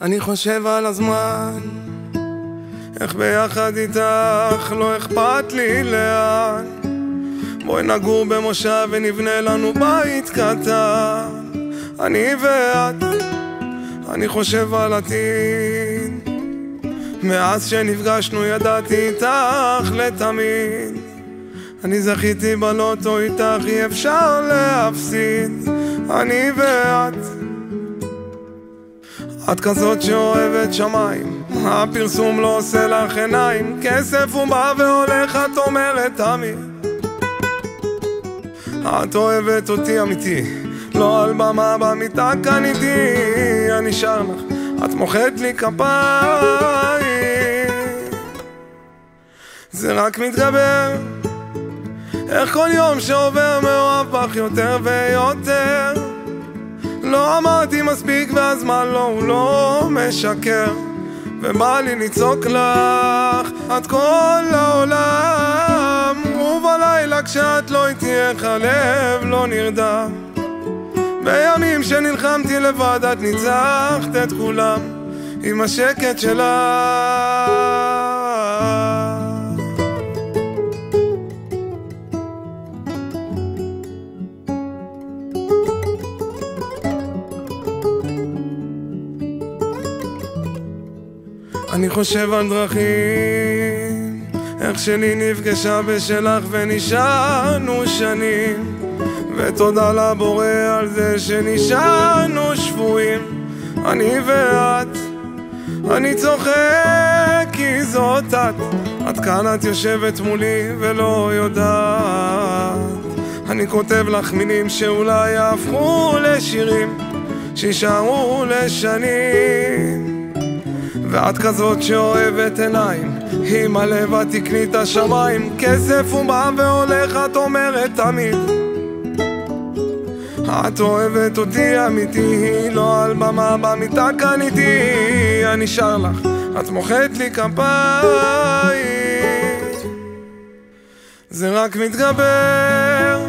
אני חושב על הזמן, איך ביחד איתך לא אכפת לי לאן. בואי נגור במושב ונבנה לנו בית קטן, אני ואת. אני חושב על עתיד, מאז שנפגשנו ידעתי איתך לתמיד. אני זכיתי בלוטו איתך, אי אפשר להפסיד, אני ואת. את כזאת שאוהבת שמיים, הפרסום לא עושה לך עיניים. כסף הוא בא והולך, את אומרת תמיד. את אוהבת אותי אמיתי, לא על במה במיטה כאן איתי. אני שר לך, את מוחאת לי כפיים. זה רק מתגבר, איך כל יום שעובר מאוהב בך יותר ויותר. לא אמרתי מספיק והזמן לא, הוא לא משקר. ובא לי לצעוק לך, את כל העולם. ובלילה כשאת לא איתי איך הלב לא נרדם. בימים שנלחמתי לבד את ניצחת את כולם עם השקט שלך. אני חושב על דרכים, איך שלי נפגשה בשלך ונשארנו שנים. ותודה לבורא על זה שנשארנו שבויים, אני ואת. אני צוחק כי זאת את כאן, את יושבת מולי ולא יודעת. אני כותב לך מילים שאולי יהפכו לשירים שישארו לשנים. ואת כזאת שאוהבת עיניים, עם הלב את תקני את השמיים. כסף הוא בא והולך, את אומרת תמיד. את אוהבת אותי אמיתי, לא על במה במיטה כאן איתי. אני שר לך, את מוחאת לי כפיים. זה רק מתגבר,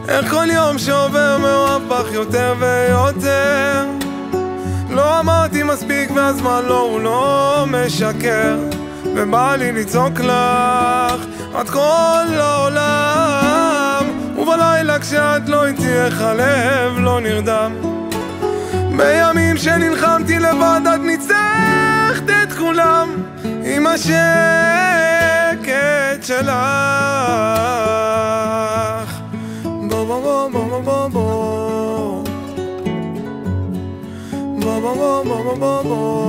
איך כל יום שעובר מאוהב בך יותר ויותר. לא אמרתי מספיק והזמן לא, הוא לא משקר. ובא לי לצעוק לך, את כל העולם. ובלילה כשאת לא איתי איך הלב לא נרדם. בימים שנלחמתי לבד את ניצחת את כולם עם השקט שלך. בוא בוא בוא בוא בוא בוא בוא בוא בוא בוא בוא